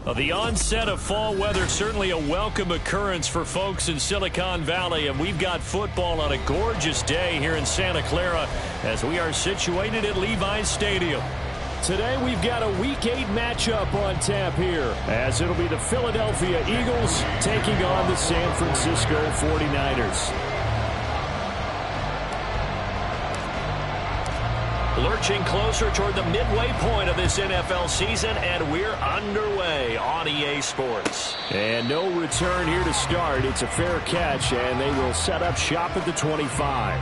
Well, the onset of fall weather, certainly a welcome occurrence for folks in Silicon Valley, and we've got football on a gorgeous day here in Santa Clara as we are situated at Levi's Stadium. Today we've got a Week 8 matchup on tap here, as it'll be the Philadelphia Eagles taking on the San Francisco 49ers. Lurching closer toward the midway point of this NFL season, and we're underway on EA Sports. And no return here to start. It's a fair catch, and they will set up shop at the 25.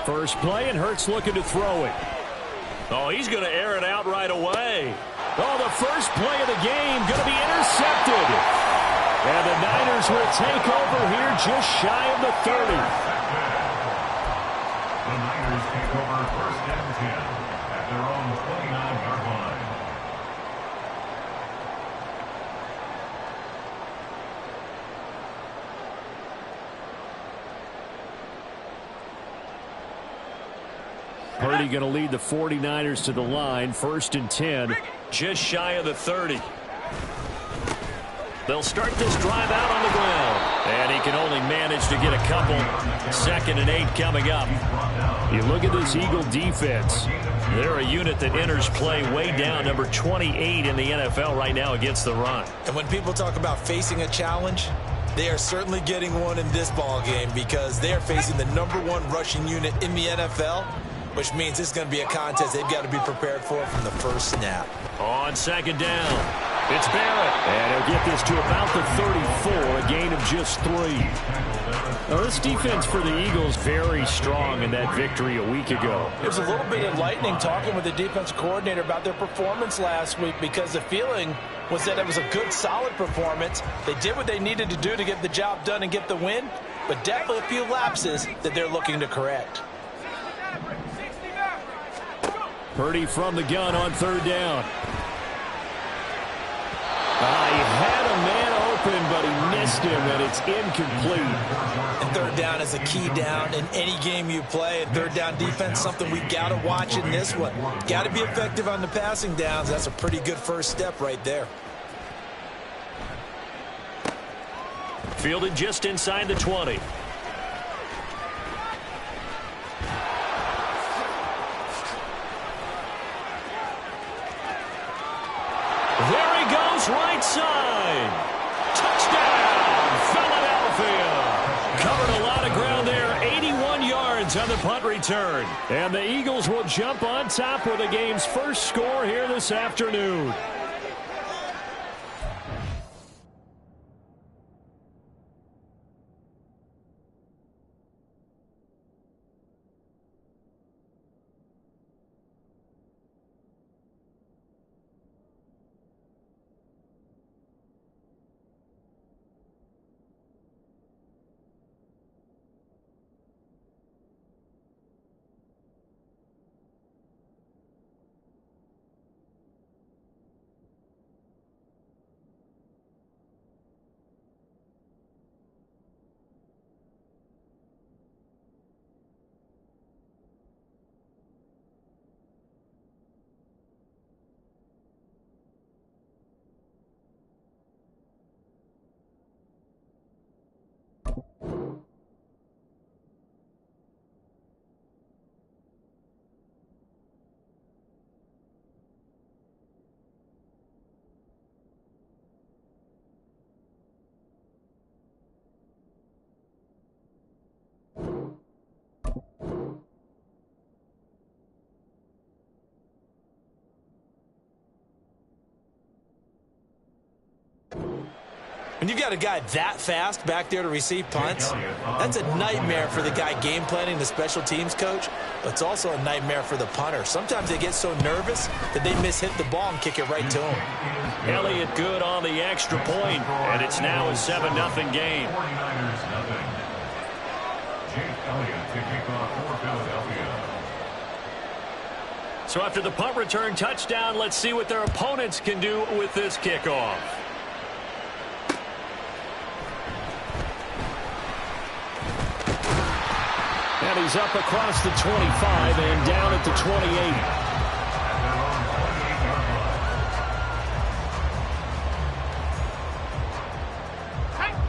First play, and Hurts looking to throw it. Oh, he's going to air it out right away. Oh, the first play of the game going to be intercepted. And the Niners will take over here just shy of the 30. The Niners take over first and 10 at their own 29-yard line. Purdy going to lead the 49ers to the line, first and 10, just shy of the 30. They'll start this drive out on the ground, and he can only manage to get a couple. 2nd and 8 coming up. You look at this Eagle defense. They're a unit that enters play way down, number 28 in the NFL right now against the run. And when people talk about facing a challenge, they are certainly getting one in this ball game because they are facing the #1 rushing unit in the NFL, which means it's going to be a contest they've got to be prepared for from the first snap. On 2nd down, it's Barrett. And he'll get this to about the 34, a gain of just 3. Now, this defense for the Eagles very strong in that victory a week ago. It was a little bit enlightening talking with the defensive coordinator about their performance last week because the feeling was that it was a good, solid performance. They did what they needed to do to get the job done and get the win, but definitely a few lapses that they're looking to correct. Purdy from the gun on 3rd down. He had a man open, but he missed him, and it's incomplete. And 3rd down is a key down in any game you play. And 3rd down defense, something we got to watch in this one. Got to be effective on the passing downs. That's a pretty good first step right there. Fielded just inside the 20. There he goes, right side. Touchdown, Philadelphia. Covered a lot of ground there, 81 yards on the punt return. And the Eagles will jump on top with the game's first score here this afternoon. When you've got a guy that fast back there to receive punts, that's a nightmare for the guy game planning, the special teams coach, but it's also a nightmare for the punter. Sometimes they get so nervous that they mishit the ball and kick it right to him. Elliott good on the extra point, and it's now a 7-0 game. 49ers nothing. Jake Elliott to kick off for Philadelphia. So after the punt return touchdown, let's see what their opponents can do with this kickoff. And he's up across the 25 and down at the 28.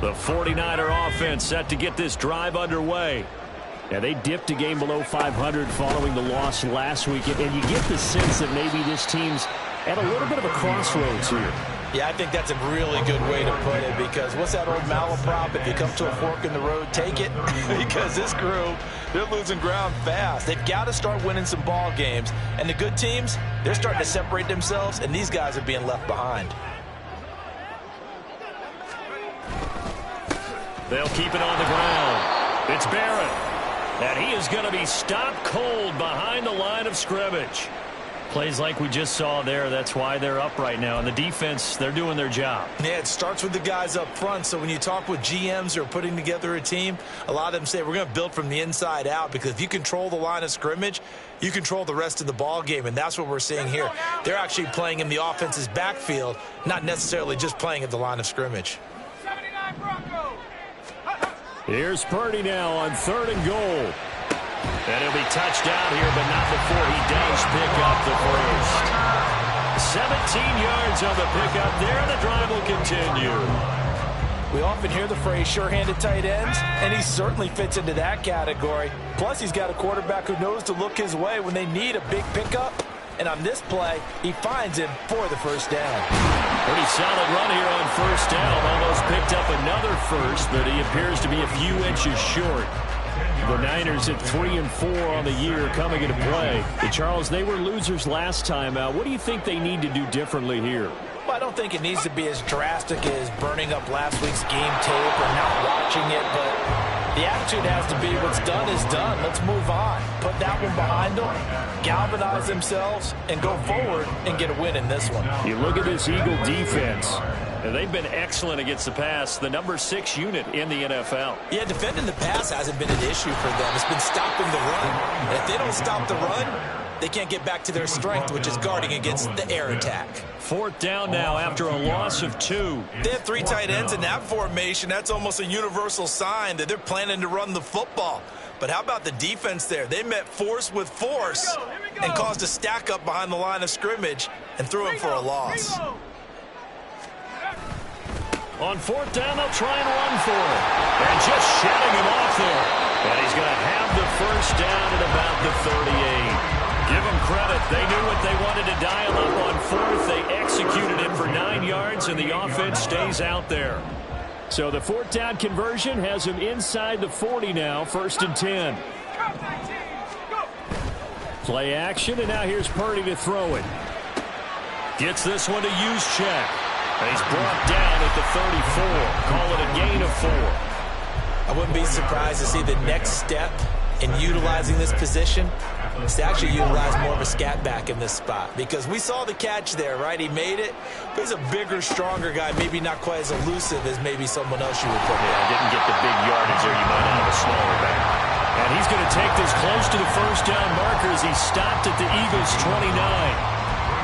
The 49er offense set to get this drive underway. Yeah, they dipped a game below 500 following the loss last week, and you get the sense that maybe this team's at a little bit of a crossroads here. Yeah, I think that's a really good way to put it, because what's that old malaprop? If you come to a fork in the road, take it. Because this crew, they're losing ground fast. They've got to start winning some ball games. And the good teams, they're starting to separate themselves, and these guys are being left behind. They'll keep it on the ground. It's Barrett. And he is going to be stopped cold behind the line of scrimmage. Plays like we just saw there. That's why they're up right now. And the defense, they're doing their job. Yeah, it starts with the guys up front. So when you talk with GMs who are putting together a team, a lot of them say we're going to build from the inside out, because if you control the line of scrimmage, you control the rest of the ball game. And that's what we're seeing here. They're actually playing in the offense's backfield, not necessarily just playing at the line of scrimmage. 79 Broncos. Here's Purdy now on 3rd and goal. And he'll be touched down here, but not before he does pick up the first. 17 yards on the pickup there. The drive will continue. We often hear the phrase sure-handed tight ends, and he certainly fits into that category. Plus, he's got a quarterback who knows to look his way when they need a big pickup. And on this play, he finds him for the first down. Pretty solid run here on first down. Almost picked up another first, but he appears to be a few inches short. The Niners at 3-4 on the year coming into play. Charles, they were losers last time out. What do you think they need to do differently here? Well, I don't think it needs to be as drastic as burning up last week's game tape or not watching it, but the attitude has to be what's done is done. Let's move on. Put that one behind them, galvanize themselves, and go forward and get a win in this one. You look at this Eagle defense. And they've been excellent against the pass, the number 6 unit in the NFL. Yeah, defending the pass hasn't been an issue for them. It's been stopping the run. And if they don't stop the run, they can't get back to their strength, which is guarding against the air attack. 4th down now after a loss of 2. They have 3 tight ends in that formation. That's almost a universal sign that they're planning to run the football. But how about the defense there? They met force with force and caused a stack up behind the line of scrimmage and threw him for a loss. On 4th down, they'll try and run for it. And just shutting him off there. And he's going to have the first down at about the 38. Give them credit. They knew what they wanted to dial up on 4th. They executed it for 9 yards, and the offense stays out there. So the 4th down conversion has him inside the 40 now, 1st and 10. Play action, and now here's Purdy to throw it. Gets this one to Juszczyk. And he's brought down at the 34. Call it a gain of 4. I wouldn't be surprised to see the next step in utilizing this position is to actually utilize more of a scat back in this spot. Because we saw the catch there, right? He made it. But he's a bigger, stronger guy. Maybe not quite as elusive as maybe someone else you would put in. Yeah, didn't get the big yardage there. You might have a smaller back. And he's going to take this close to the first down marker as he stopped at the Eagles' 29.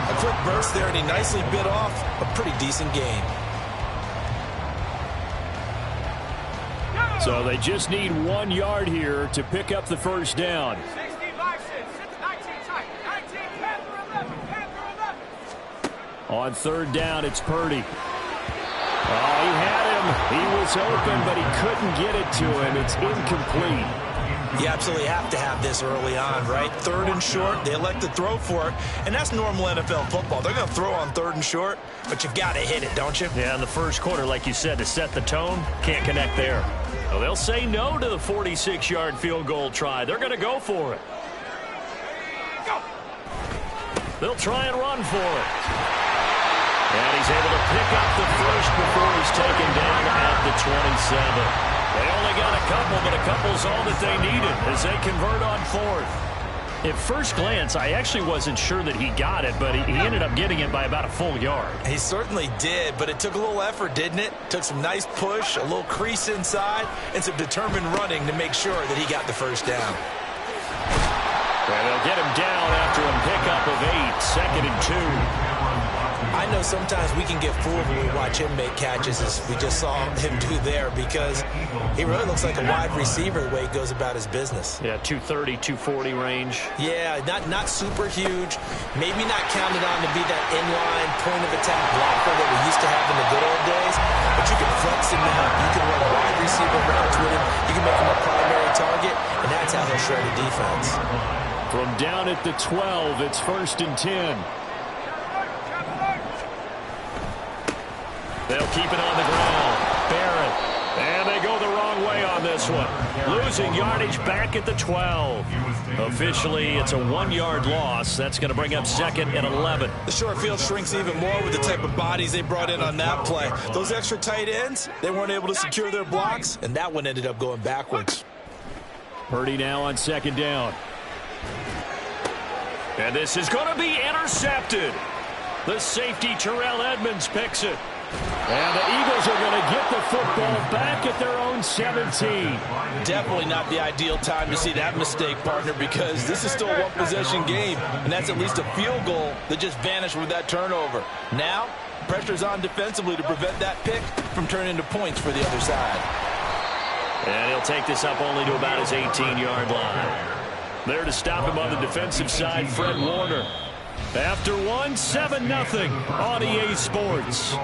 A quick burst there, and he nicely bit off a pretty decent gain. So they just need 1 yard here to pick up the first down. 11. On 3rd down, it's Purdy. Oh, he had him. He was open, but he couldn't get it to him. It's incomplete. You absolutely have to have this early on, right? 3rd and short, they elect to throw for it, and that's normal NFL football. They're going to throw on 3rd and short, but you got to hit it, don't you? Yeah, in the first quarter, like you said, to set the tone, can't connect there. Well, they'll say no to the 46-yard field goal try. They're going to go for it. They'll try and run for it. And he's able to pick up the first before he's taken down at the 27. They only got a couple, but a couple's all that they needed as they convert on fourth. At first glance, I actually wasn't sure that he got it, but he ended up getting it by about a full yard. He certainly did, but it took a little effort, didn't it? Took some nice push, a little crease inside, and some determined running to make sure that he got the first down. And they'll get him down after a pickup of 8, 2nd and 2. I know sometimes we can get fooled when we watch him make catches, as we just saw him do there, because he really looks like a wide receiver the way he goes about his business. Yeah, 230, 240 range. Yeah, not super huge. Maybe not counted on to be that inline point-of-attack blocker that we used to have in the good old days, but you can flex him out. You can run wide receiver routes with him. You can make him a primary target, and that's how he'll shred a defense. From down at the 12, it's 1st and 10. They'll keep it on the ground. Barrett. And they go the wrong way on this one. Losing yardage back at the 12. Officially, it's a 1-yard loss. That's going to bring up 2nd and 11. The short field shrinks even more with the type of bodies they brought in on that play. Those extra tight ends, they weren't able to secure their blocks, and that one ended up going backwards. Purdy now on 2nd down. And this is going to be intercepted. The safety, Terrell Edmonds, picks it. And the Eagles are going to get the football back at their own 17. Definitely not the ideal time to see that mistake, partner, because this is still a one-possession game, and that's at least a field goal that just vanished with that turnover. Now, pressure's on defensively to prevent that pick from turning into points for the other side. And he'll take this up only to about his 18-yard line. There to stop him on the defensive side, Fred Warner. After 1, 7-0 on EA Sports.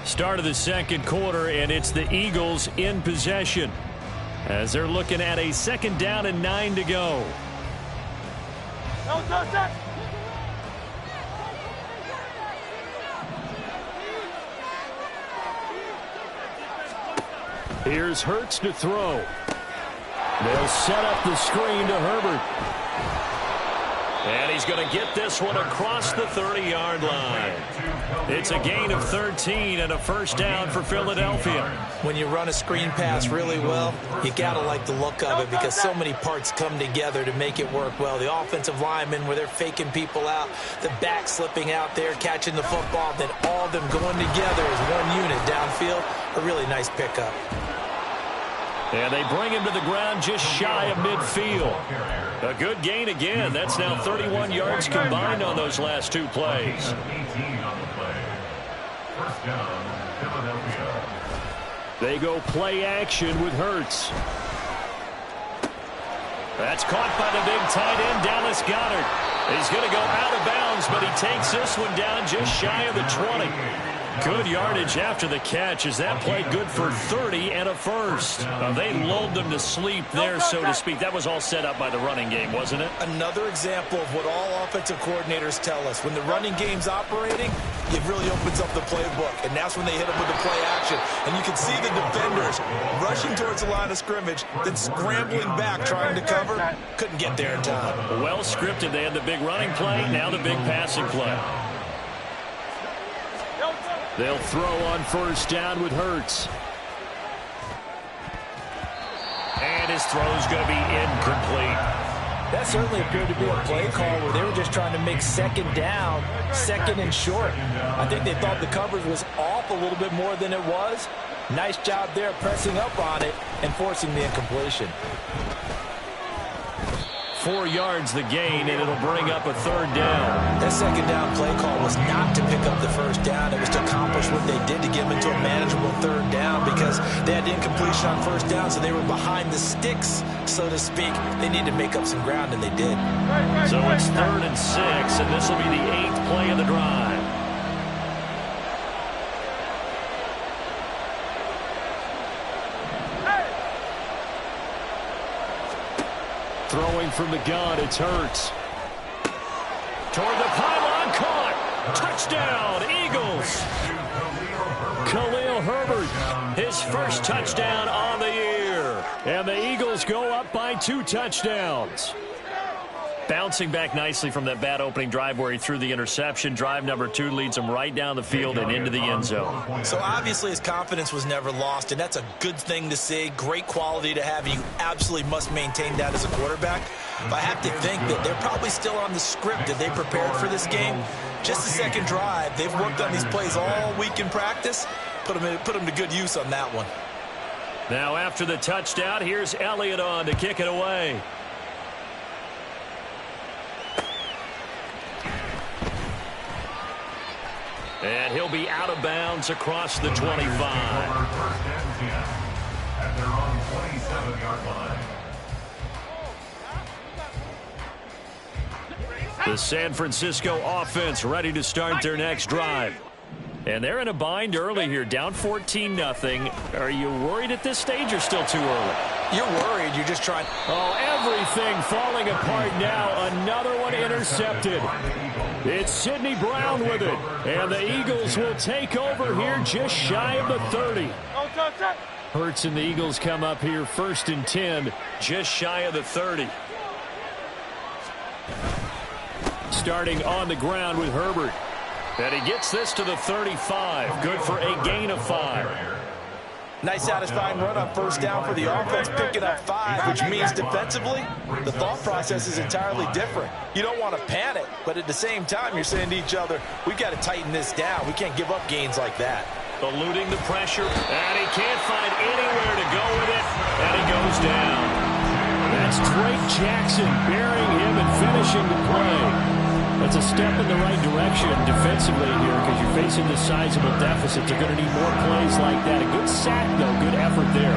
Start of the second quarter, and it's the Eagles in possession as they're looking at a 2nd down and 9 to go. Here's Hurts to throw. They'll set up the screen to Herbert. And he's going to get this one across the 30-yard line. It's a gain of 13 and a 1st down for Philadelphia. When you run a screen pass really well, you got to like the look of it because so many parts come together to make it work well. The offensive linemen, where they're faking people out, the back slipping out there, catching the football, then all of them going together as one unit downfield. A really nice pickup. And they bring him to the ground just shy of midfield. A good gain again. That's now 31 yards combined on those last 2 plays. 18 on the play. 1st down, Philadelphia. They go play action with Hurts. That's caught by the big tight end, Dallas Goedert. He's going to go out of bounds, but he takes this one down just shy of the 20. Good yardage after the catch. Is that play good for 30 and a 1st? They lulled them to sleep there, so to speak. That was all set up by the running game, wasn't it? Another example of what all offensive coordinators tell us. When the running game's operating, it really opens up the playbook, and that's when they hit them with the play action. And you can see the defenders rushing towards the line of scrimmage, then scrambling back, trying to cover. Couldn't get there in time. Well scripted. They had the big running play, now the big passing play. They'll throw on 1st down with Hurts. And his throw's going to be incomplete. That certainly appeared to be a play call where they were just trying to make 2nd down, 2nd and short. I think they thought the coverage was off a little bit more than it was. Nice job there pressing up on it and forcing the incompletion. 4 yards the gain, and it'll bring up a 3rd down. That 2nd down play call was not to pick up the 1st down. It was to accomplish what they did to get them into a manageable 3rd down because they had incompletion on 1st down, so they were behind the sticks, so to speak. They needed to make up some ground, and they did. So it's 3rd and 6, and this will be the 8th play of the drive. Throwing from the gun, it's Hurts. Toward the pylon, caught. Touchdown, Eagles. Khalil Herbert, his 1st touchdown on the year. And the Eagles go up by 2 touchdowns. Bouncing back nicely from that bad opening drive where he threw the interception. Drive number 2 leads him right down the field and into the end zone. So obviously his confidence was never lost, and that's a good thing to see. Great quality to have. You absolutely must maintain that as a quarterback. But I have to think that they're probably still on the script that they prepared for this game. Just the second drive. They've worked on these plays all week in practice. Put them to good use on that one. Now after the touchdown, here's Elliott on to kick it away. And he'll be out of bounds across the 25. First and 10 at their own 27-yard line. The San Francisco offense ready to start their next drive. And they're in a bind early here, down 14-0. Are you worried at this stage or still too early? You're worried. You're just trying. Oh, everything falling apart now. Another one intercepted. It's Sidney Brown with it. And the Eagles will take over here just shy of the 30. Hurts and the Eagles come up here 1st and 10, just shy of the 30. Starting on the ground with Herbert. And he gets this to the 35. Good for a gain of 5. Nice satisfying run on first down for the offense, picking up 5, which means defensively, the thought process is entirely different. You don't want to panic, but at the same time, you're saying to each other, we've got to tighten this down. We can't give up gains like that. Eluding the pressure, and he can't find anywhere to go with it, and he goes down. That's Drake Jackson burying him and finishing the play. That's a step in the right direction defensively here because you're facing this sizable deficit. You're going to need more plays like that. A good sack, though. Good effort there.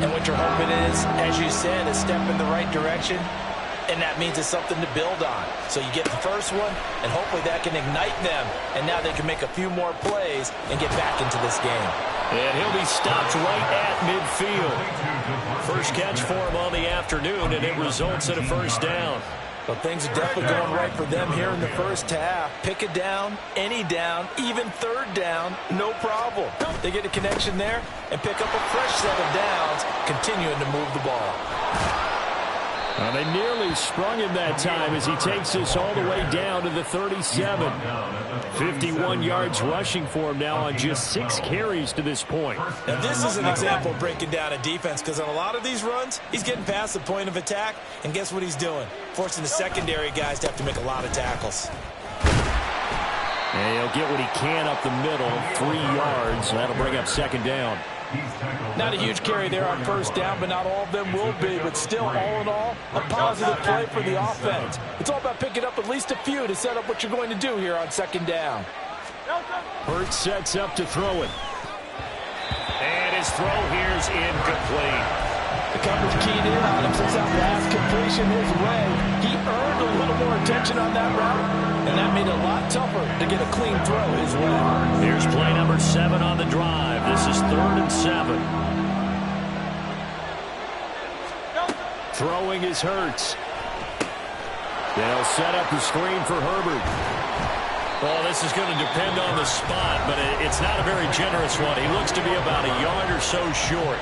And what you're hoping is, as you said, a step in the right direction, and that means it's something to build on. So you get the first one, and hopefully that can ignite them, and now they can make a few more plays and get back into this game. And he'll be stopped right at midfield. First catch for him on the afternoon, and it results in a first down. Well, things are definitely going right for them here in the first half. Pick a down, any down, even third down, no problem. They get a connection there and pick up a fresh set of downs, continuing to move the ball. Well, they nearly sprung him that time as he takes this all the way down to the 37. 51 yards rushing for him now on just 6 carries to this point. Now, this is an example of breaking down a defense because on a lot of these runs, he's getting past the point of attack, and guess what he's doing? Forcing the secondary guys to have to make a lot of tackles. And he'll get what he can up the middle, 3 yards. That'll bring up second down. Not a huge carry there on first down, but not all of them will be. But still, all in all, a positive play for the offense. It's all about picking up at least a few to set up what you're going to do here on second down. Hurts sets up to throw it. And his throw here's incomplete. The coverage keyed in on him since that last completion his way. He earned a little more attention on that route, and that made it a lot tougher to get a clean throw his way. Here's play number 7 on the drive. This is 3rd and 7. Throwing is Hurts. They'll set up the screen for Herbert. Well, this is going to depend on the spot, but it's not a very generous one. He looks to be about a yard or so short.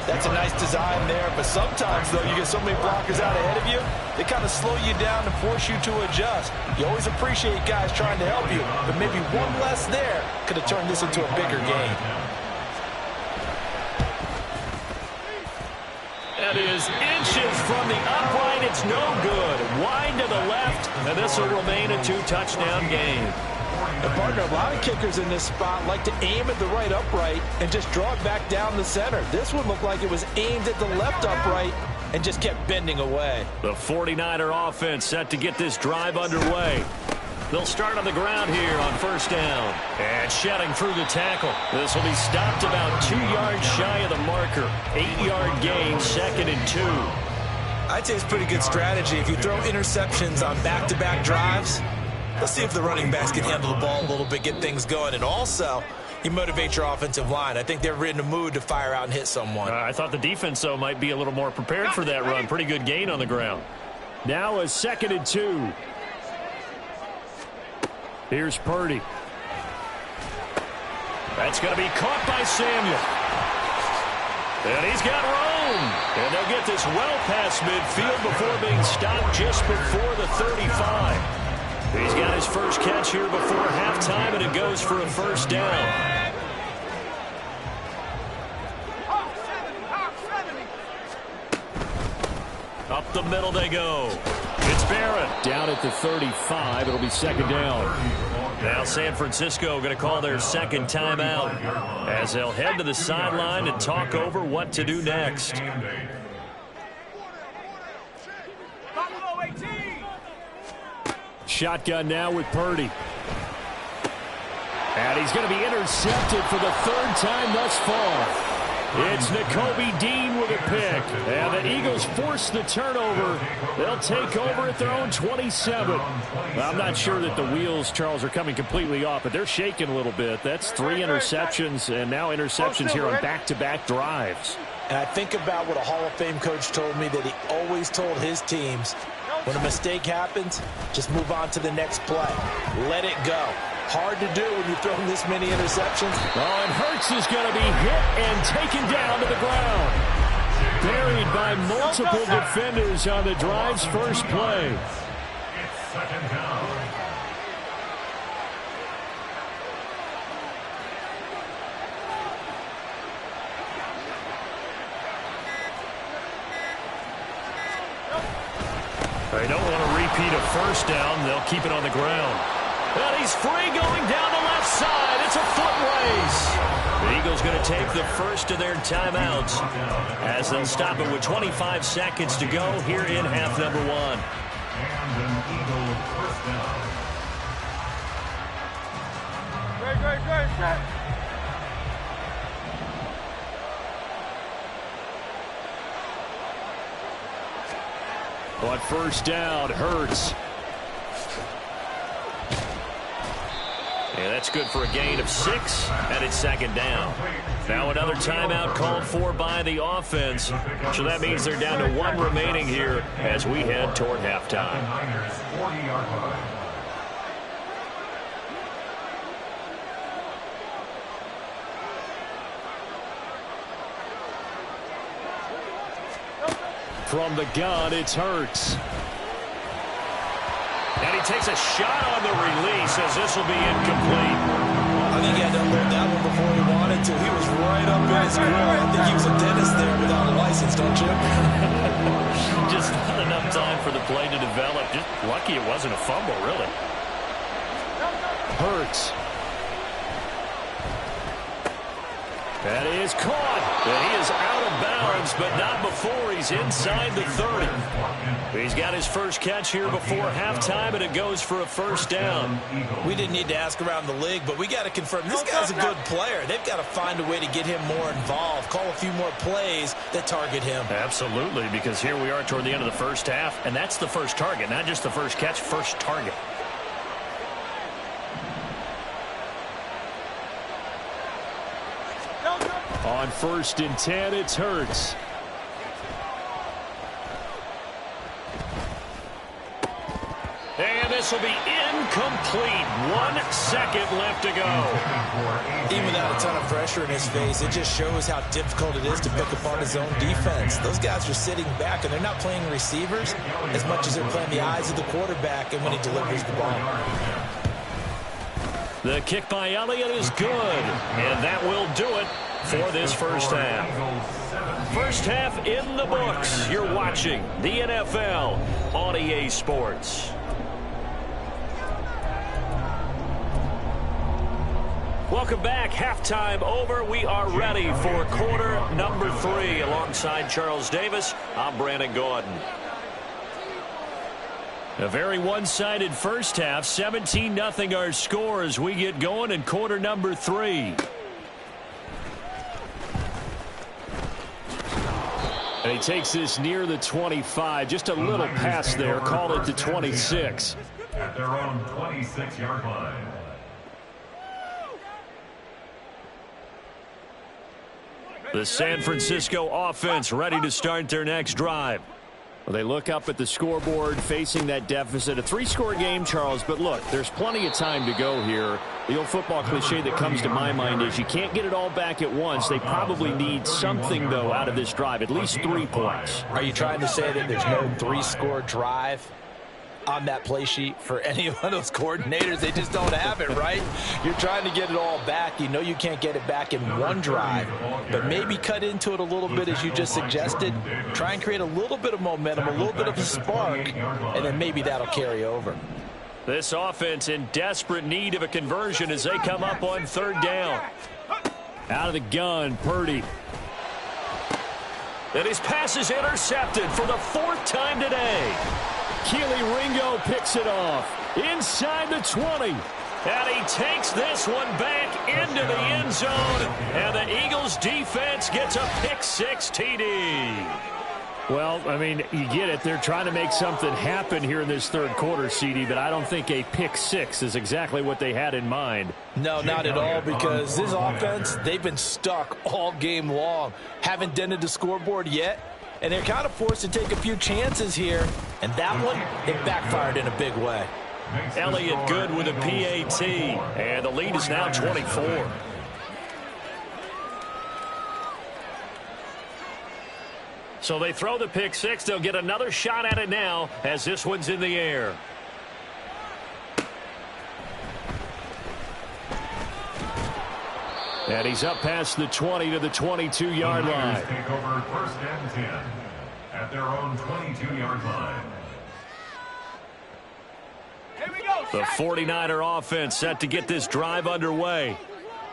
That's a nice design there, but sometimes, though, you get so many blockers out ahead of you, they kind of slow you down and force you to adjust. You always appreciate guys trying to help you, but maybe one less there could have turned this into a bigger game. That is inches from the upright. It's no good. Wide to the left, and this will remain a 2-touchdown game. And partner, a lot of kickers in this spot like to aim at the right upright and just draw it back down the center. This one looked like it was aimed at the left upright and just kept bending away. The 49er offense set to get this drive underway. They'll start on the ground here on first down. And shedding through the tackle. This will be stopped about 2 yards shy of the marker. 8-yard gain, 2nd and 2. I'd say it's pretty good strategy. If you throw interceptions on back-to-back drives, let's see if the running backs can handle the ball a little bit, get things going. And also, you motivate your offensive line. I think they're in the mood to fire out and hit someone. I thought the defense, though, might be a little more prepared for that run. Pretty good gain on the ground. Now a 2nd and 2. Here's Purdy. That's going to be caught by Samuel. And he's got room. And they'll get this well past midfield before being stopped just before the 35. He's got his first catch here before halftime, and it goes for a first down. Up the middle they go. It's Barrett. Down at the 35. It'll be second down. Now San Francisco going to call their second timeout as they'll head to the sideline and talk over what to do next. Shotgun now with Purdy. And he's going to be intercepted for the third time thus far. It's Nakobe Dean with a pick. And the Eagles force the turnover. They'll take over at their own 27. Well, I'm not sure that the wheels, Charles, are coming completely off, but they're shaking a little bit. That's 3 interceptions, and now interceptions here on back-to-back drives. And I think about what a Hall of Fame coach told me, that he always told his teams, when a mistake happens, just move on to the next play. Let it go. Hard to do when you throw this many interceptions. Oh, and Hurts is going to be hit and taken down to the ground. Buried by multiple defenders on the drive's first play. It's second down. They don't want to repeat a first down. They'll keep it on the ground. And he's free going down the left side. It's a foot race. The Eagles going to take the first of their timeouts as they'll stop it with 25 seconds to go here in half number 1. And an Eagle first down. Great. On first down, Hurts. Yeah, that's good for a gain of 6, and it's second down. Now another timeout called for by the offense. So that means they're down to 1 remaining here as we head toward halftime. Niners 40-yard line. From the gun, it's Hurts. And he takes a shot on the release as this will be incomplete. I think he had to unload that one before he wanted to. He was right up in his grill. I think he was a dentist there without a license, don't you? Just not enough time for the play to develop. Just lucky it wasn't a fumble, really. Hurts. That is caught. And he is out of bounds, but not before he's inside the 30. He's got his first catch here before halftime, and it goes for a first down. We didn't need to ask around the league, but we got to confirm this guy's a good player. They've got to find a way to get him more involved, call a few more plays that target him. Absolutely, because here we are toward the end of the first half, and that's the first target, not just the first catch, first target. On first and 10, it's Hurts. And this will be incomplete. 1 second left to go. Even without a ton of pressure in his face, it just shows how difficult it is to pick apart his own defense. Those guys are sitting back, and they're not playing receivers as much as they're playing the eyes of the quarterback and when he delivers the ball. The kick by Elliott is good, and that will do it for this first half. First half in the books. You're watching the NFL on EA Sports. Welcome back. Halftime over. We are ready for quarter number 3. Alongside Charles Davis, I'm Brandon Gordon. A very one-sided first half. 17-0 our score as we get going in quarter number 3. And he takes this near the 25. Just a little pass there. Call it the 26. At their own 26-yard line. The San Francisco offense ready to start their next drive. Well, they look up at the scoreboard facing that deficit. A 3-score game, Charles, but look, there's plenty of time to go here. The old football cliche that comes to my mind is you can't get it all back at once. They probably need something, though, out of this drive, at least 3 points. Are you trying to say that there's no 3-score drive on that play sheet for any one of those coordinators? They just don't have it, right? You're trying to get it all back. You know you can't get it back in one drive, but maybe cut into it a little bit as you just suggested. Try and create a little bit of momentum, a little bit of a spark, and then maybe that'll carry over. This offense in desperate need of a conversion as they come up on 3rd down. Out of the gun, Purdy. And his pass is intercepted for the 4th time today. Keely Ringo picks it off inside the 20. And he takes this one back into the end zone. And the Eagles defense gets a pick-6 TD. Well, I mean, you get it. They're trying to make something happen here in this 3rd quarter, CD, but I don't think a pick-6 is exactly what they had in mind. No, not at all, because this offense, they've been stuck all game long. Haven't dented the scoreboard yet, and they're kind of forced to take a few chances here. And that one, it backfired in a big way. Elliott good with a PAT, and the lead is now 24. So they throw the pick-6. They'll get another shot at it now as this one's in the air. And he's up past the 20 to the 22-yard line. Take over 1st and 10 at their own 22-yard line. The 49er offense set to get this drive underway.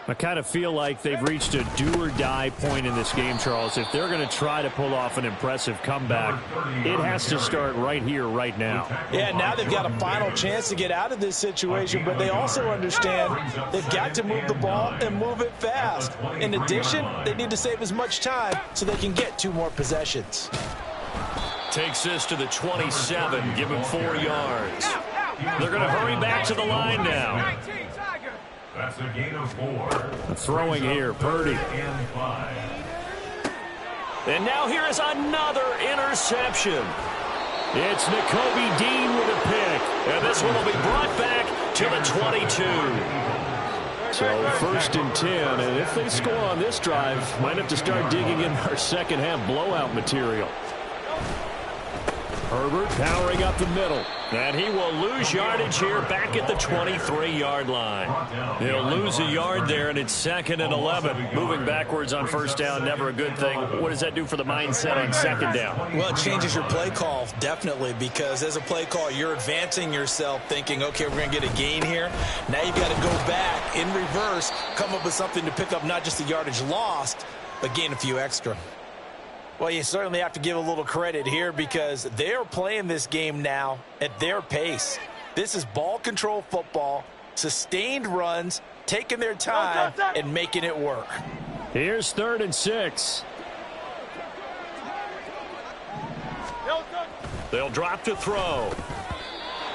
I kind of feel like they've reached a do-or-die point in this game, Charles. If they're going to try to pull off an impressive comeback, it has to start right here, right now. Yeah, now they've got a final chance to get out of this situation, but they also understand they've got to move the ball and move it fast. In addition, they need to save as much time so they can get 2 more possessions. Takes this to the 27, give him 4 yards. They're going to hurry back to the line now. That's a gain of 4. Throwing here, Purdy. And now here is another interception. It's Nakobe Dean with a pick. And this one will be brought back to the 22. So 1st and 10, and if they score on this drive, might have to start digging in our second-half blowout material. Herbert powering up the middle. And he will lose yardage here back at the 23-yard line. He'll lose a yard there, and it's 2nd and 11. Moving backwards on 1st down, never a good thing. What does that do for the mindset on 2nd down? Well, it changes your play call, definitely, because as a play call, you're advancing yourself thinking, okay, we're going to get a gain here. Now you've got to go back in reverse, come up with something to pick up not just the yardage lost, but gain a few extra. Well, you certainly have to give a little credit here because they're playing this game now at their pace. This is ball control football, sustained runs, taking their time and making it work. Here's 3rd and 6. They'll drop to throw.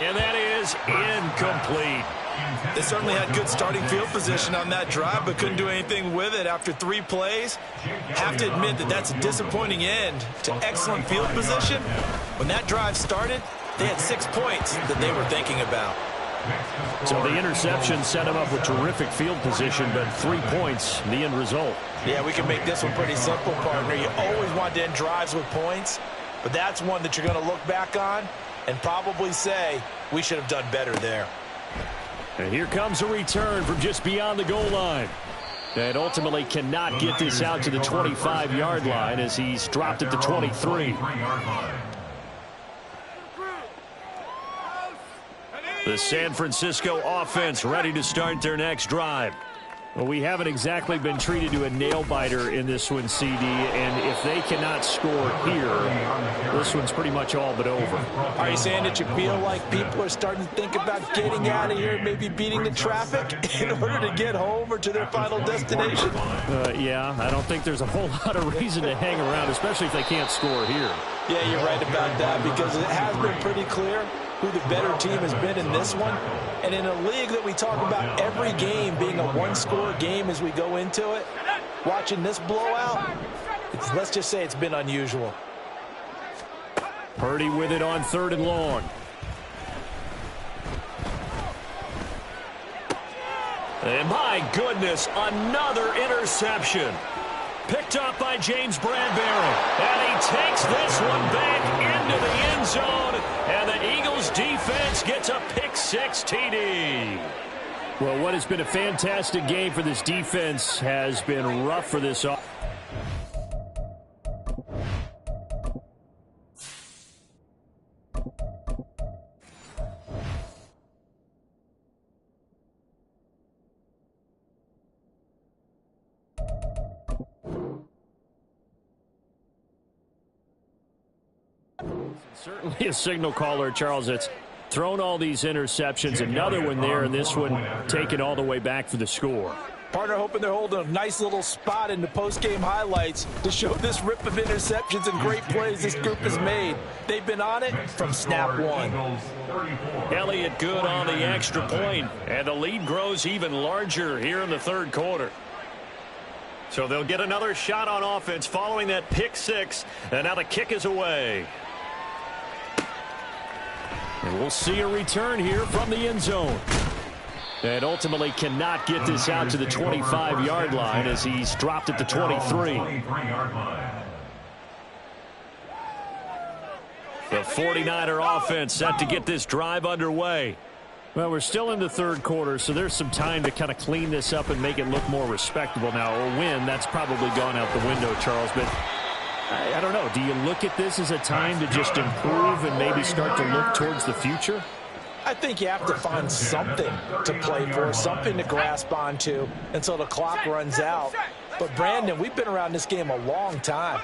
And that is incomplete. They certainly had good starting field position on that drive, but couldn't do anything with it after 3 plays. Have to admit that that's a disappointing end to excellent field position. When that drive started, they had 6 points that they were thinking about. So the interception set him up with terrific field position, but 3 points, the end result. Yeah, we can make this one pretty simple, partner. You always want to end drives with points, but that's one that you're going to look back on and probably say, we should have done better there. And here comes a return from just beyond the goal line. And ultimately cannot get this out to the 25-yard line as he's dropped at the 23. The San Francisco offense ready to start their next drive. Well, we haven't exactly been treated to a nail-biter in this one, CD, and if they cannot score here, this one's pretty much all but over. Are you saying that you feel like people are starting to think about getting out of here, maybe beating the traffic in order to get home or to their final destination? Yeah, I don't think there's a whole lot of reason to hang around, especially if they can't score here. Yeah, you're right about that because it has been pretty clear who the better team has been in this one. And in a league that we talk about every game being a one-score game as we go into it, watching this blowout, let's just say it's been unusual. Purdy with it on 3rd and long. And my goodness, another interception. Picked up by James Bradbury. And he takes this one back into the end zone. And the Eagles defense gets a pick-6 TD. Well, what has been a fantastic game for this defense has been rough for this offense. Certainly a signal caller, Charles, that's thrown all these interceptions. Another one there, and this one taken all the way back for the score. Partner hoping they're holding a nice little spot in the post-game highlights to show this rip of interceptions and great plays this group has made. They've been on it from snap one. Elliott good on the extra point, and the lead grows even larger here in the 3rd quarter. So they'll get another shot on offense following that pick-6, and now the kick is away. And we'll see a return here from the end zone. And ultimately cannot get this out to the 25-yard line as he's dropped at the 23. The 49er offense set to get this drive underway. Well, we're still in the 3rd quarter, so there's some time to kind of clean this up and make it look more respectable. Now, a win, that's probably gone out the window, Charles, but I don't know. Do you look at this as a time to just improve and maybe start to look towards the future? I think you have to find something to play for, something to grasp onto until the clock runs out. But, Brandon, we've been around this game a long time.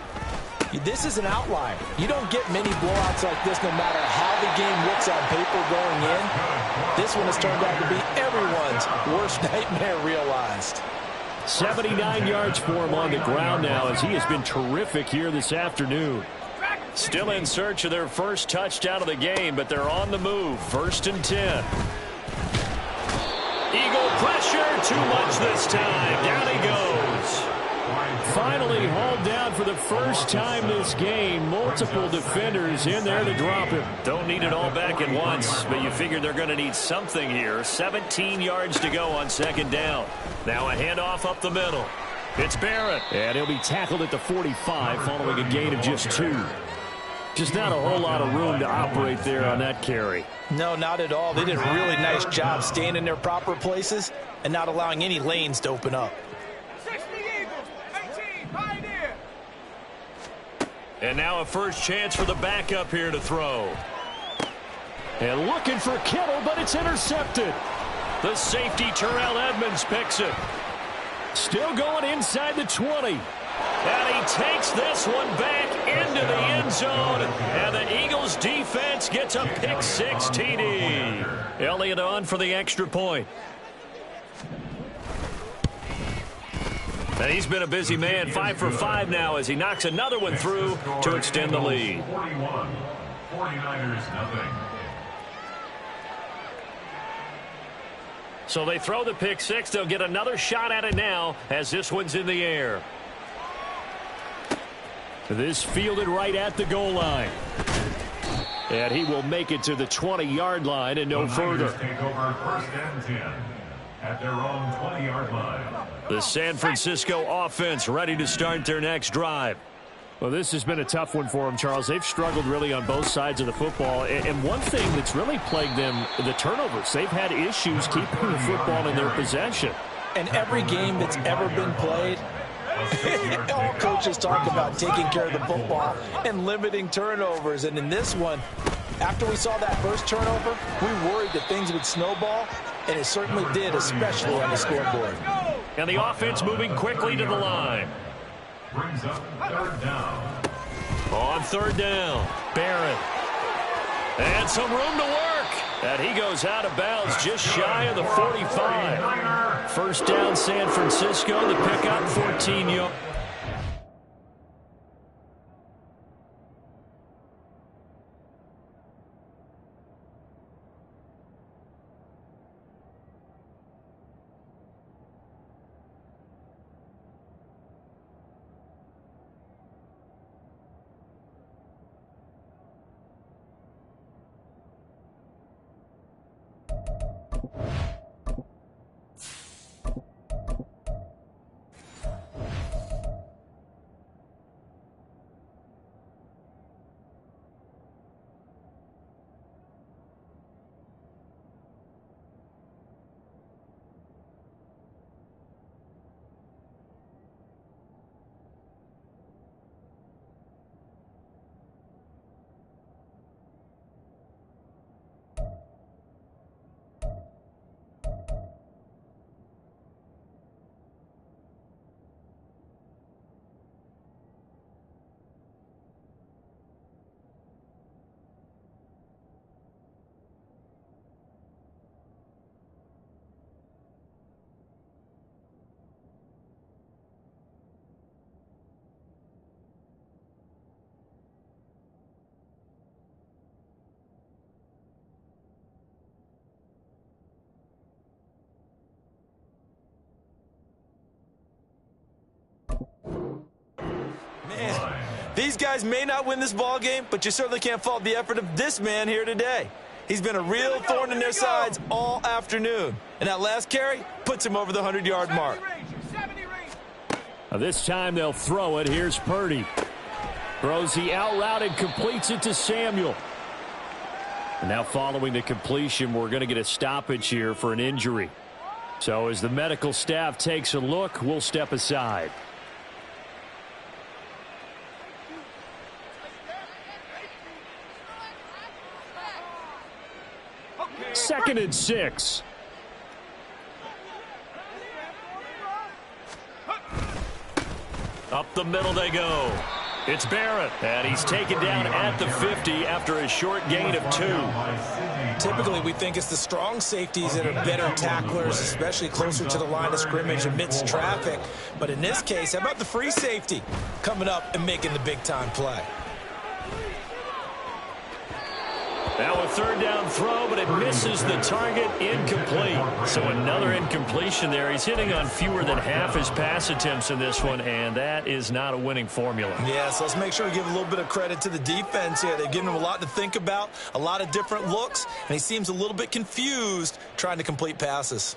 This is an outlier. You don't get many blowouts like this no matter how the game looks on paper going in. This one has turned out to be everyone's worst nightmare realized. 79 yards for him on the ground now as he has been terrific here this afternoon. Still in search of their first touchdown of the game, but they're on the move. 1st and 10. Eagle pressure, too much this time. Down he goes. Finally hauled down for the first time this game. Multiple defenders in there to drop him. Don't need it all back at once, but you figure they're going to need something here. 17 yards to go on 2nd down. Now a handoff up the middle. It's Barrett. And he'll be tackled at the 45 following a gain of just 2. Just not a whole lot of room to operate there on that carry. No, not at all. They did a really nice job staying in their proper places and not allowing any lanes to open up. 60 Eagles, 18, Pioneer. And now a first chance for the backup here to throw. And looking for Kittle, but it's intercepted. The safety, Terrell Edmonds, picks it. Still going inside the 20. And he takes this one back into the end zone. And the Eagles defense gets a pick-6 TD. Elliott on for the extra point. And he's been a busy man, 5 for 5 now as he knocks another one through to extend the lead. 41. 49ers nothing. So they throw the pick-6. They'll get another shot at it now as this one's in the air. This fielded right at the goal line. And he will make it to the 20-yard line and no further. Take over 1st and 10 at their own 20-yard line. The San Francisco offense ready to start their next drive. Well, this has been a tough one for them, Charles. They've struggled really on both sides of the football. And one thing that's really plagued them, the turnovers. They've had issues keeping the football in their possession. And every game that's ever been played, all coaches talk about taking care of the football and limiting turnovers. And in this one, after we saw that first turnover, we worried that things would snowball, and it certainly did, especially on the scoreboard. And the offense moving quickly to the line. Brings up 3rd down. On 3rd down, Barrett. And some room to work. And he goes out of bounds just shy of the 45. First down, San Francisco. The pickup, 14 yards. These guys may not win this ball game, but you certainly can't fault the effort of this man here today. He's been a real thorn in their sides all afternoon. And that last carry puts him over the 100-yard mark. This time they'll throw it. Here's Purdy. Throws the out route and completes it to Samuel. And now following the completion, we're going to get a stoppage here for an injury. So as the medical staff takes a look, we'll step aside. Second and 6. Up the middle they go. It's Barrett, and he's taken down at the 50 after a short gain of 2. Typically, we think it's the strong safeties that are better tacklers, especially closer to the line of scrimmage amidst traffic. But in this case, how about the free safety coming up and making the big-time play? Now a third down throw, but it misses the target, incomplete. So another incompletion there. He's hitting on fewer than half his pass attempts in this one, and that is not a winning formula. Yeah, so let's make sure we give a little bit of credit to the defense here. They've given him a lot to think about, a lot of different looks, and he seems a little bit confused trying to complete passes.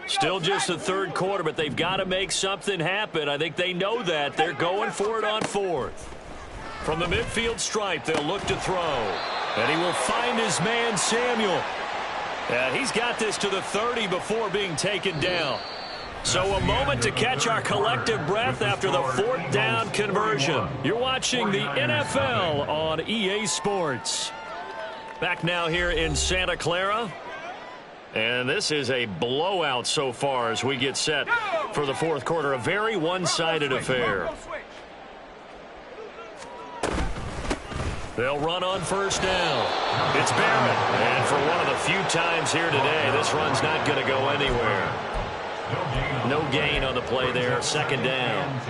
Still just the third quarter, but they've got to make something happen. I think they know that. They're going for it on 4th. From the midfield stripe, they'll look to throw. And he will find his man, Samuel. And he's got this to the 30 before being taken down. So a moment to catch our collective breath after the 4th down conversion. You're watching the NFL on EA Sports. Back now here in Santa Clara. And this is a blowout so far as we get set for the 4th quarter. A very one-sided affair. They'll run on first down. It's Barrett. And for one of the few times here today, this run's not going to go anywhere. No gain on the play there. Second down.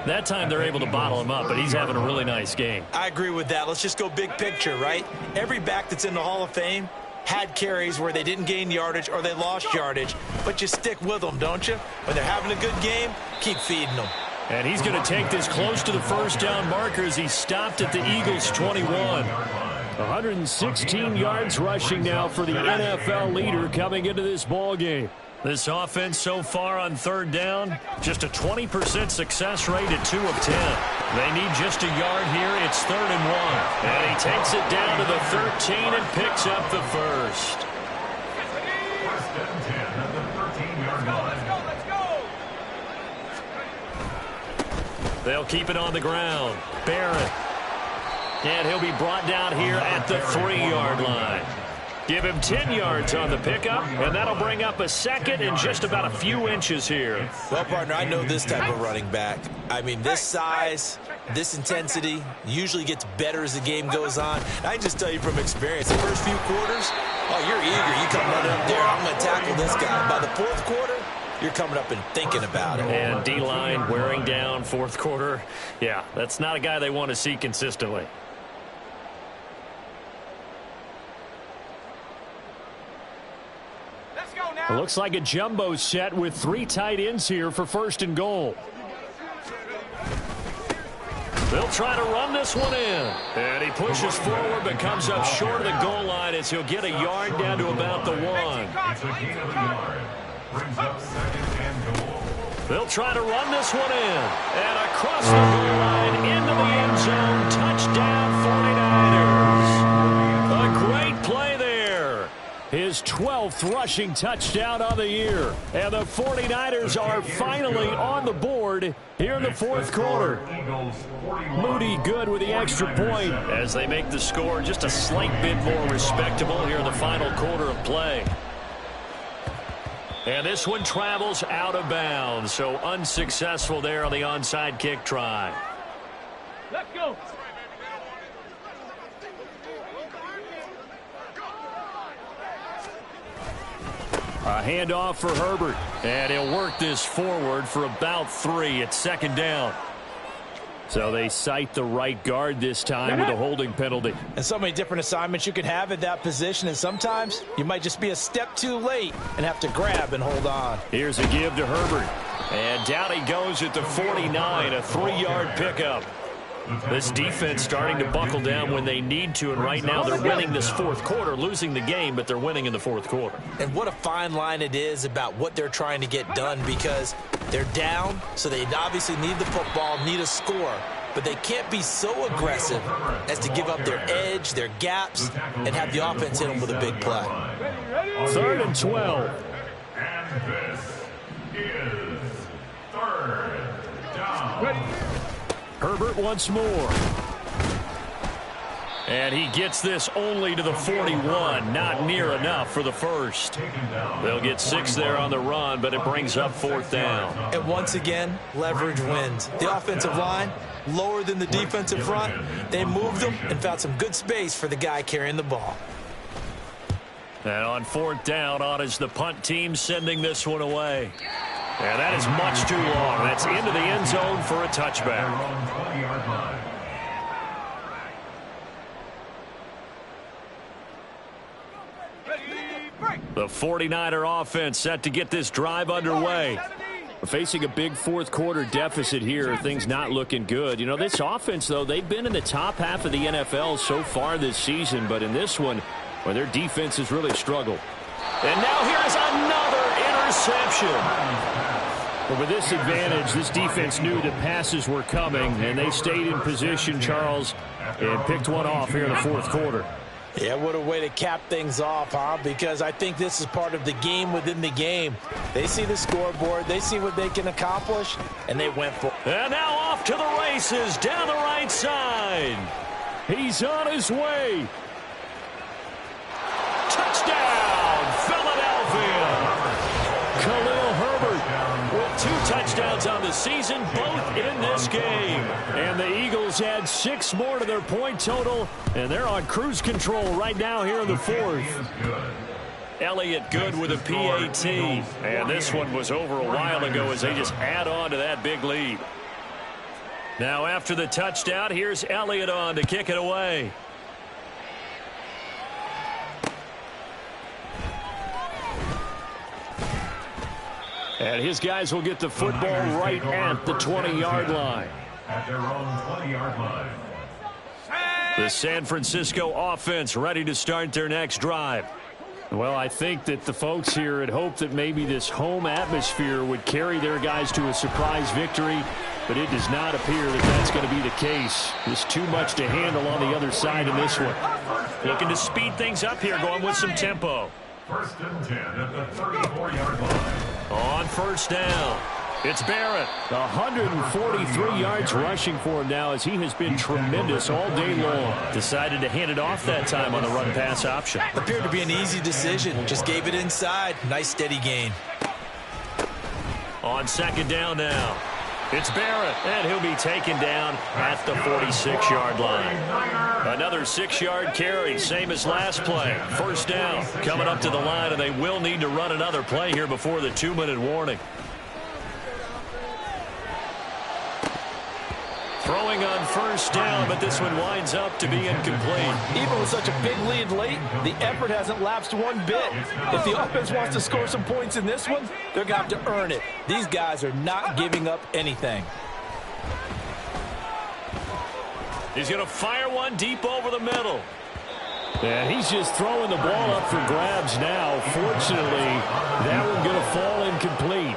That time they're able to bottle him up, but he's having a really nice game. I agree with that. Let's just go big picture, right? Every back that's in the Hall of Fame had carries where they didn't gain yardage or they lost yardage, but you stick with them, don't you? When they're having a good game, keep feeding them. And he's going to take this close to the first down marker as he stopped at the Eagles' 21. 116 yards rushing now for the NFL leader coming into this ball game. This offense so far on third down, just a 20% success rate at 2 of 10. They need just a yard here. It's 3rd and 1. And he takes it down to the 13 and picks up the first. First and 10 at the 13-yard line. They'll keep it on the ground. Barrett. And he'll be brought down here at the 3-yard line. Give him 10 yards on the pickup, and that'll bring up a second and just about a few inches here. Well, partner, I know this type of running back. I mean, this size, this intensity usually gets better as the game goes on. I can just tell you from experience, the first few quarters, oh, you're eager. You come running up there, I'm going to tackle this guy. By the 4th quarter, you're coming up and thinking about it. And D-line wearing down 4th quarter. Yeah, that's not a guy they want to see consistently. It looks like a jumbo set with 3 tight ends here for 1st and goal. They'll try to run this one in. And he pushes forward but comes up short of the goal line as he'll get a yard down to about the 1. It's a gain of a yard. Brings up 2nd and goal. They'll try to run this one in. And across the goal line into the end zone. Touchdown 49ers. A great play there. His 12th rushing touchdown of the year. And the 49ers are finally on the board here in the 4th quarter. Moody good with the extra point as they make the score just a slight bit more respectable here in the final quarter of play. And this one travels out of bounds, so unsuccessful there on the onside kick try. Let's go. A handoff for Herbert, and he'll work this forward for about 3 at 2nd down. So they cite the right guard this time with a holding penalty. And so many different assignments you can have at that position, and sometimes you might just be a step too late and have to grab and hold on. Here's a give to Herbert. And down he goes at the 49, a 3-yard pickup. This defense starting to buckle down when they need to, and right now they're winning this fourth quarter, losing the game, but they're winning in the fourth quarter. And what a fine line it is about what they're trying to get done, because they're down, so they obviously need the football, need a score, but they can't be so aggressive as to give up their edge, their gaps, and have the offense hit them with a big play. 3rd and 12. And this is 3rd down. Herbert once more. And he gets this only to the 41. Not near enough for the first. They'll get 6 there on the run, but it brings up 4th down. And once again, leverage wins. The offensive line, lower than the defensive front. They moved them and found some good space for the guy carrying the ball. And on 4th down, on is the punt team sending this one away. And that is much too long. That's into the end zone for a touchback. The 49er offense set to get this drive underway. We're facing a big fourth quarter deficit here. Things not looking good. You know, this offense, though, they've been in the top half of the NFL so far this season. But in this one, well, their defense has really struggled. And now here's another interception. But with this advantage, this defense knew that passes were coming, and they stayed in position, Charles, and picked one off here in the fourth quarter. Yeah, what a way to cap things off, huh? Because I think this is part of the game within the game. They see the scoreboard, they see what they can accomplish, and they went for it. And now off to the races down the right side. He's on his way. Touchdown, Philadelphia. Khalil Herbert with 2 touchdowns on the season, both in this game. And the Eagles add 6 more to their point total, and they're on cruise control right now here in the fourth. Elliott good with a PAT. And this one was over a while ago as they just add on to that big lead. Now after the touchdown, here's Elliott on to kick it away. And his guys will get the football right at the 20-yard line. At their own 20-yard line. The San Francisco offense ready to start their next drive. Well, I think that the folks here had hoped that maybe this home atmosphere would carry their guys to a surprise victory, but it does not appear that that's going to be the case. There's too much to handle on the other side in this one. Looking to speed things up here, going with some tempo. 1st and 10 at the 34-yard line. On 1st down, it's Barrett. 143 yards rushing for him now as he has been tremendous all day long. Decided to hand it off that time on the run-pass option. Appeared to be an easy decision. Just gave it inside. Nice steady gain. On 2nd down now, it's Barrett, and he'll be taken down at the 46-yard line. Another 6-yard carry, same as last play. 1st down, coming up to the line, and they will need to run another play here before the 2-minute warning. Throwing on 1st down, but this one winds up to be incomplete. Even with such a big lead late, the effort hasn't lapsed one bit. If the offense wants to score some points in this one, they're going to have to earn it. These guys are not giving up anything. He's going to fire one deep over the middle. And he's just throwing the ball up for grabs now. Fortunately, that one going to fall incomplete.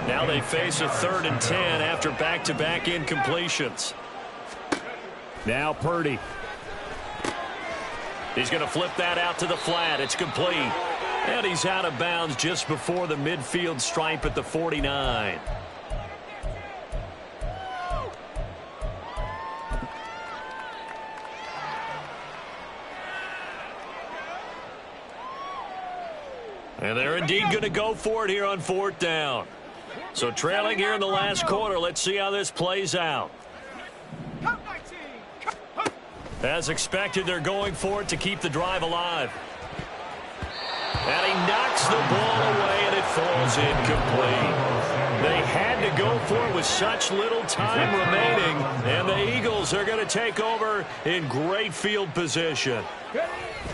Now they face a 3rd and 10 after back-to-back incompletions. Now Purdy. He's going to flip that out to the flat. It's complete. And he's out of bounds just before the midfield stripe at the 49. And they're indeed going to go for it here on 4th down. So trailing here in the last quarter. Let's see how this plays out. As expected, they're going for it to keep the drive alive. And he knocks the ball away, and it falls incomplete. They had to go for it with such little time remaining, and the Eagles are going to take over in great field position.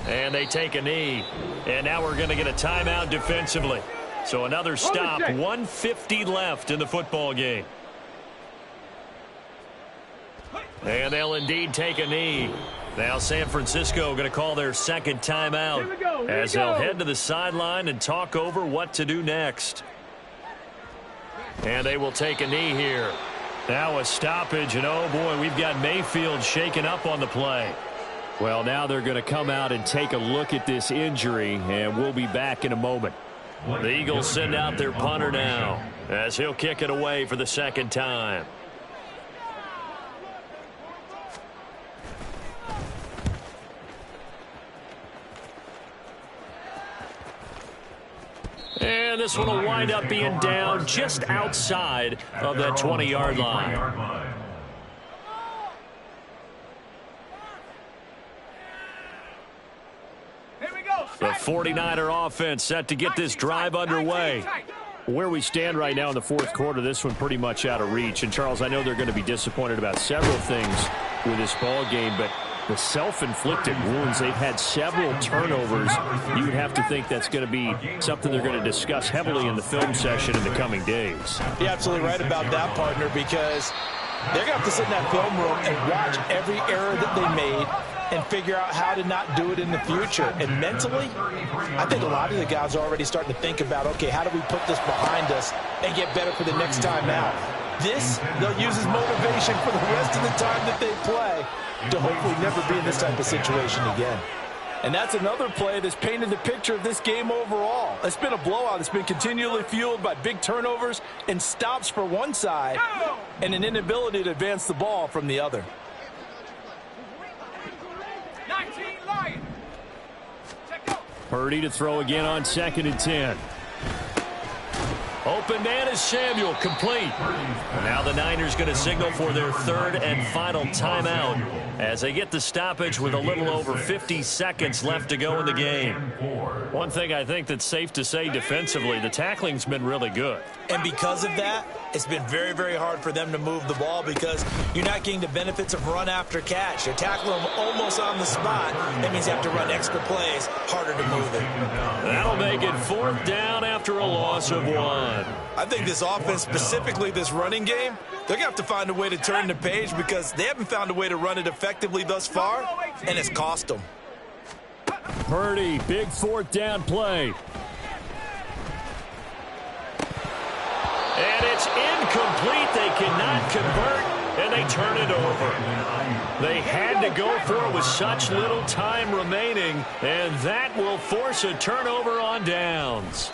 And they take a knee. And now we're going to get a timeout defensively. So another stop, 1:50 left in the football game. And they'll indeed take a knee. Now San Francisco going to call their second timeout as they'll head to the sideline and talk over what to do next. And they will take a knee here. Now a stoppage, and oh boy, we've got Mayfield shaken up on the play. Well, now they're going to come out and take a look at this injury, and we'll be back in a moment. The Eagles send out their punter now as he'll kick it away for the second time. And this one will wind up being down just outside of that 20-yard line. The 49er offense set to get this drive underway. Where we stand right now in the fourth quarter, this one pretty much out of reach. And, Charles, I know they're going to be disappointed about several things with this ball game, but the self-inflicted wounds, they've had several turnovers. You would have to think that's going to be something they're going to discuss heavily in the film session in the coming days. You're absolutely right about that, partner, because they're going to have to sit in that film room and watch every error that they made and figure out how to not do it in the future. And mentally, I think a lot of the guys are already starting to think about, okay, how do we put this behind us and get better for the next time out? This, they'll use as motivation for the rest of the time that they play to hopefully never be in this type of situation again. And that's another play that's painted the picture of this game overall. It's been a blowout. It's been continually fueled by big turnovers and stops for one side and an inability to advance the ball from the other. 19 Lions. Purdy to throw again on 2nd and 10. Open man is Samuel, complete. Now the Niners going to signal for their third and final timeout as they get the stoppage with a little over 50 seconds left to go in the game. One thing I think that's safe to say defensively, the tackling's been really good. And because of that, it's been very, very hard for them to move the ball because you're not getting the benefits of run after catch. You're tackling them almost on the spot. That means you have to run extra plays, harder to move it. That'll make it 4th down after a loss of 1. I think this offense, specifically this running game, they're going to have to find a way to turn the page because they haven't found a way to run it effectively thus far, and it's cost them. Purdy, big 4th down play. And it's incomplete. They cannot convert, and they turn it over. They had to go for it with such little time remaining, and that will force a turnover on downs.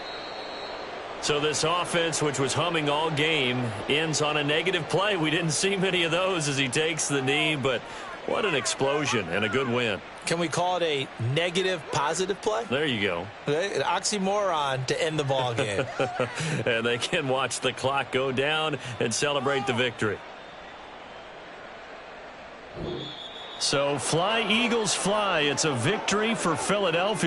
So this offense, which was humming all game, ends on a negative play. We didn't see many of those as he takes the knee, but what an explosion and a good win. Can we call it a negative positive play? There you go. An oxymoron to end the ball game. And they can watch the clock go down and celebrate the victory. So fly, Eagles, fly. It's a victory for Philadelphia.